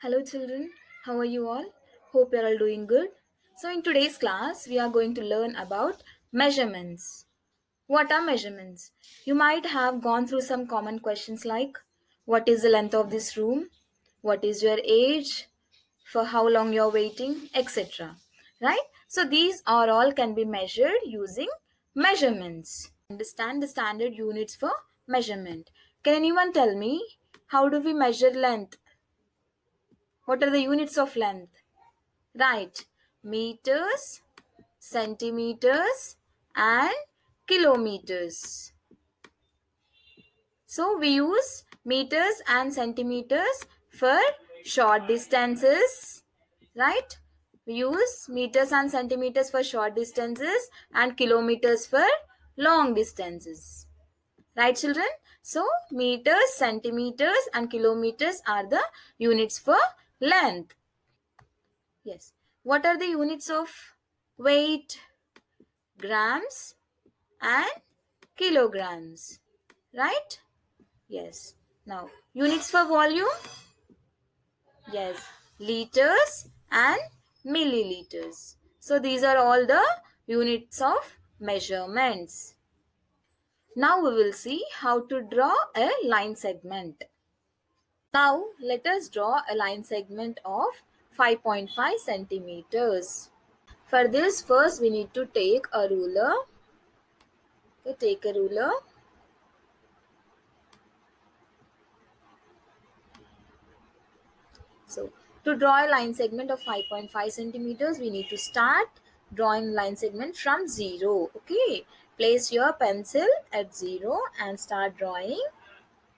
Hello, children. How are you all? Hope you're all doing good. So, in today's class, we are going to learn about measurements. What are measurements? You might have gone through some common questions like what is the length of this room? What is your age? For how long you're waiting? Etc. Right? So, these are all can be measured using measurements. Understand the standard units for measurement. Can anyone tell me how do we measure length? What are the units of length? Right. Meters, centimeters, and kilometers. So we use meters and centimeters for short distances. Right? We use meters and centimeters for short distances and kilometers for long distances. Right, children? So meters, centimeters, and kilometers are the units for length. Yes. What are the units of weight? Grams and kilograms. Right? Yes. Now, units for volume? Yes. Liters and milliliters. So, these are all the units of measurements. Now, we will see how to draw a line segment. Now, let us draw a line segment of 5.5 centimeters. For this, first we need to take a ruler. Okay, take a ruler. So, to draw a line segment of 5.5 centimeters, we need to start drawing line segment from 0. Okay, place your pencil at 0 and start drawing.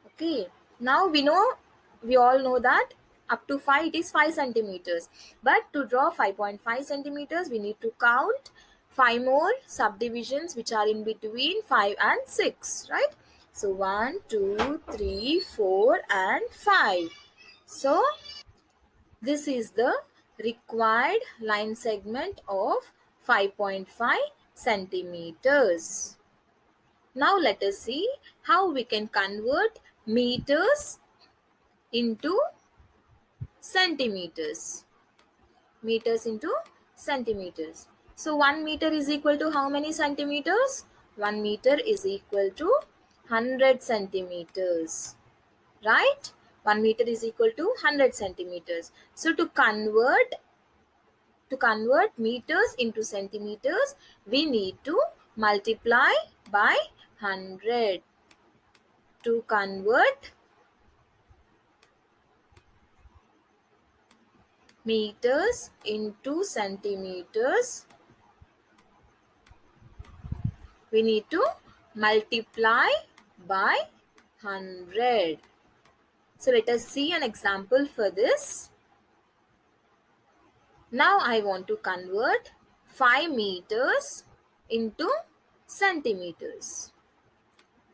Okay, now we all know that up to 5 it is 5 centimeters, but to draw 5.5 centimeters we need to count 5 more subdivisions which are in between 5 and 6, right? So 1 2 3 4 and 5. So this is the required line segment of 5.5 centimeters. Now let us see how we can convert meters into centimeters. Meters into centimeters. So 1 meter is equal to how many centimeters? 1 meter is equal to 100 centimeters. Right? 1 meter is equal to 100 centimeters. So to convert meters into centimeters, we need to multiply by 100. To convert meters into centimeters, we need to multiply by 100. So let us see an example for this. Now I want to convert 5 meters into centimeters.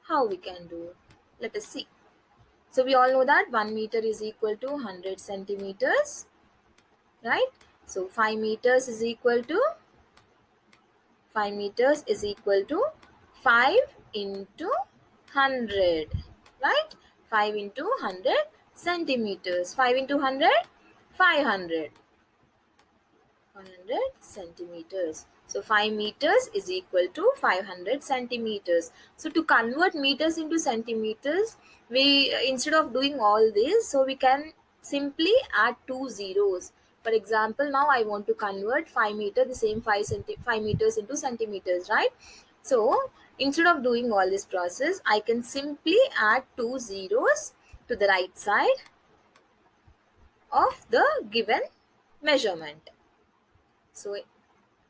How we can do? Let us see. So we all know that 1 meter is equal to 100 centimeters, right? So 5 meters is equal to 5 meters is equal to 5 into 100, right? 5 into 100 centimeters. 5 into 100, 500. 100 centimeters. So 5 meters is equal to 500 centimeters. So to convert meters into centimeters, we instead of doing all this, so we can simply add two zeros. For example, now I want to convert 5 meter, the same 5 meters into centimeters, right? So instead of doing all this process, I can simply add two zeros to the right side of the given measurement. So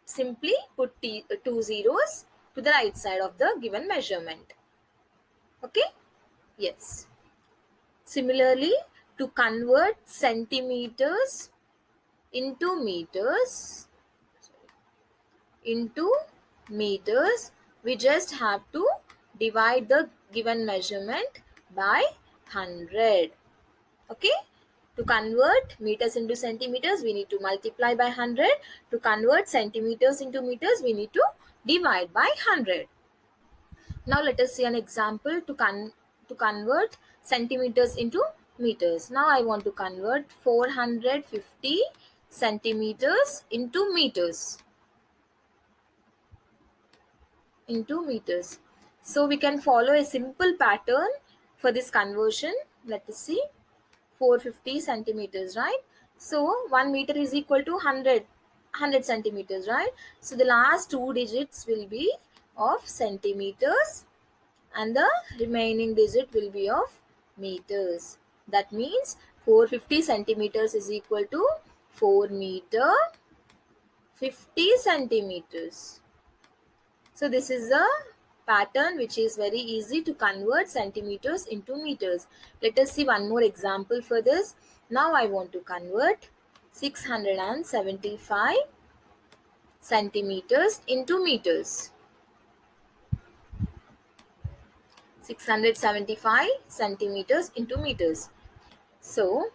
simply put two zeros to the right side of the given measurement. Okay? Yes. Similarly, to convert centimeters into into meters, we just have to divide the given measurement by 100. Okay? To convert meters into centimeters, we need to multiply by 100. To convert centimeters into meters, we need to divide by 100. Now let us see an example to convert centimeters into meters. Now I want to convert 450 centimeters into meters. So we can follow a simple pattern for this conversion. Let us see. 450 centimeters, right? So 1 meter is equal to 100 centimeters, right? So the last two digits will be of centimeters and the remaining digit will be of meters. That means 450 centimeters is equal to 4 meter 50 centimeters. So this is a pattern which is very easy to convert centimeters into meters. Let us see one more example for this. Now I want to convert 675 centimeters into meters. 675 centimeters into meters. So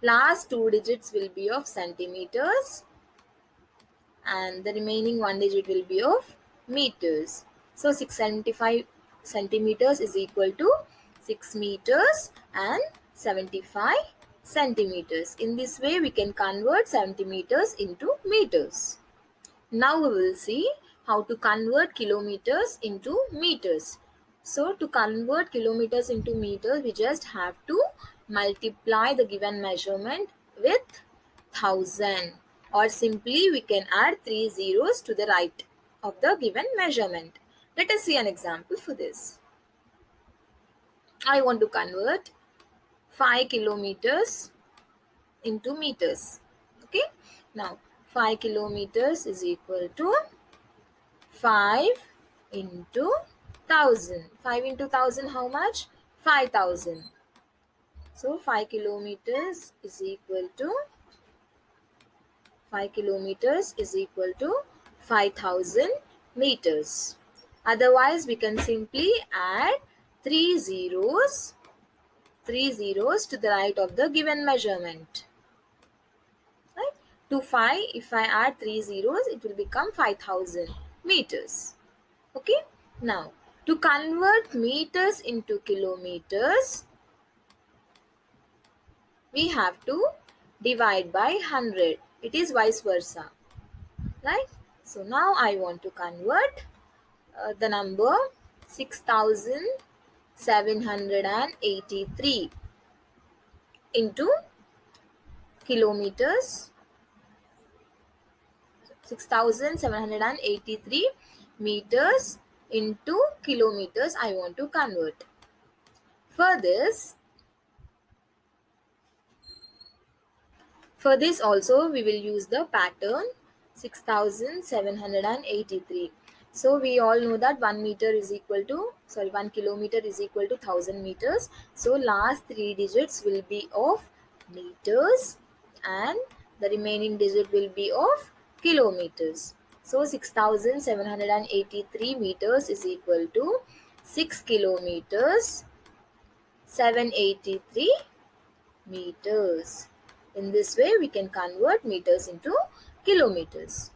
last two digits will be of centimeters and the remaining one digit will be of meters. So 675 centimeters is equal to 6 meters and 75 centimeters. In this way we can convert centimeters into meters. Now we will see how to convert kilometers into meters. So to convert kilometers into meters, we just have to multiply the given measurement with 1000, or simply we can add 3 zeros to the right of the given measurement. Let us see an example for this. I want to convert 5 kilometers into meters. Okay. Now 5 kilometers is equal to 5 into 1000. 5 into 1000 how much? 5000. So 5 kilometers is equal to 5 kilometers is equal to 5000 meters. Otherwise we can simply add 3 zeros 3 zeros to the right of the given measurement. Right? To 5, if I add 3 zeros, it will become 5000 meters. Okay. Now, to convert meters into kilometers, we have to divide by 100. It is vice versa. Right? So, now I want to convert the number 6783 into kilometers. 6783 meters into kilometers I want to convert. For this also we will use the pattern 6783. So we all know that 1 kilometer is equal to 1000 meters. So last three digits will be of meters and the remaining digit will be of kilometers. So 6783 meters is equal to 6 kilometers 783 meters. In this way, we can convert meters into kilometers.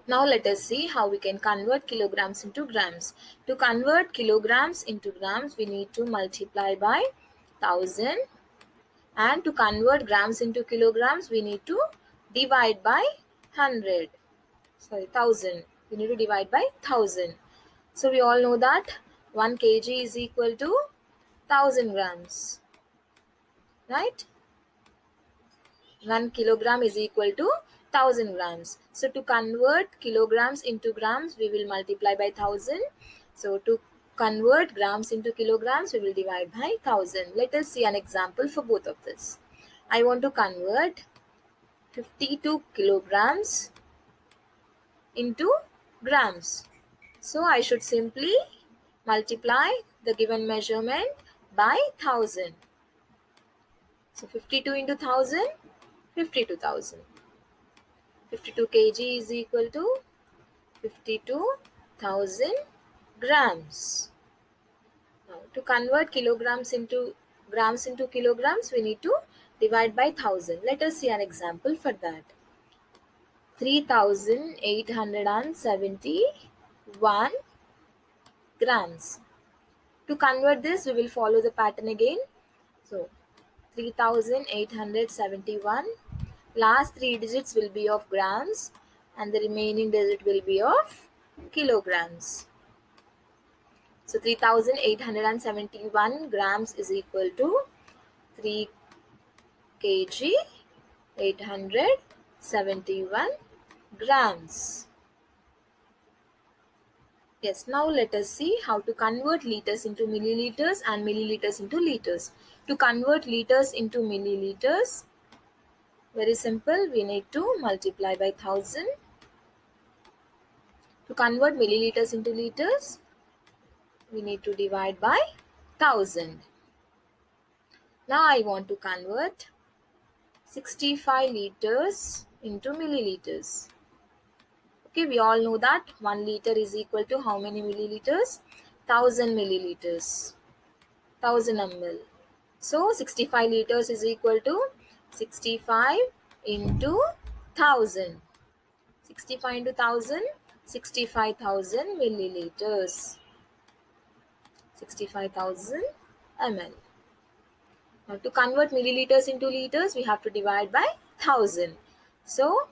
Now let us see how we can convert kilograms into grams. To convert kilograms into grams, we need to multiply by 1000, and to convert grams into kilograms, we need to divide by 100. 1000. We need to divide by 1000. So we all know that 1 kg is equal to 1000 grams. Right? 1 kilogram is equal to 1000 grams. So to convert kilograms into grams, we will multiply by 1000. So to convert grams into kilograms, we will divide by 1000. Let us see an example for both of this. I want to convert 52 kilograms into grams. So I should simply multiply the given measurement by 1000. So 52 into 1000, 52,000. 52 kg is equal to 52,000 grams. Now, to convert grams into kilograms, we need to divide by 1000. Let us see an example for that. 3871 grams. To convert this, we will follow the pattern again. So 3871. Last three digits will be of grams and the remaining digit will be of kilograms. So 3871 grams is equal to 3 kg 871 grams. Yes, now let us see how to convert liters into milliliters and milliliters into liters. To convert liters into milliliters, very simple, we need to multiply by 1000. To convert milliliters into liters, we need to divide by 1000. Now I want to convert 65 liters into milliliters. Okay, we all know that 1 liter is equal to how many milliliters? 1000 milliliters. 1000 ml. So 65 liters is equal to 65 into 1000. 65 into 1000, 65,000 milliliters. 65,000 ml. Now to convert milliliters into liters, we have to divide by 1000. So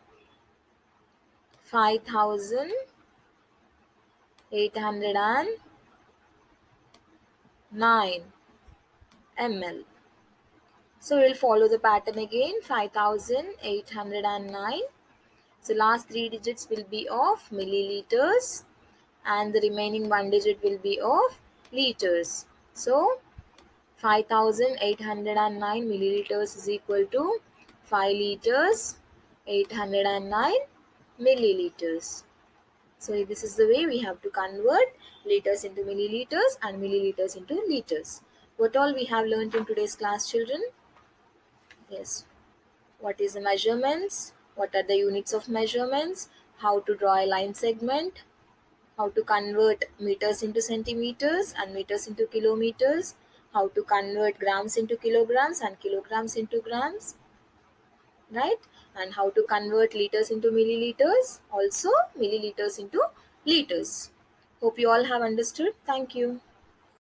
5,809 ml. So we'll follow the pattern again. 5,809. So last three digits will be of milliliters and the remaining one digit will be of liters. So 5,809 milliliters is equal to 5 liters 809 milliliters. So this is the way we have to convert liters into milliliters and milliliters into liters. What all we have learned in today's class, children? Yes. What is the measurements? What are the units of measurements? How to draw a line segment? How to convert meters into centimeters and meters into kilometers? How to convert grams into kilograms and kilograms into grams? Right? And how to convert liters into milliliters? Also milliliters into liters. Hope you all have understood. Thank you.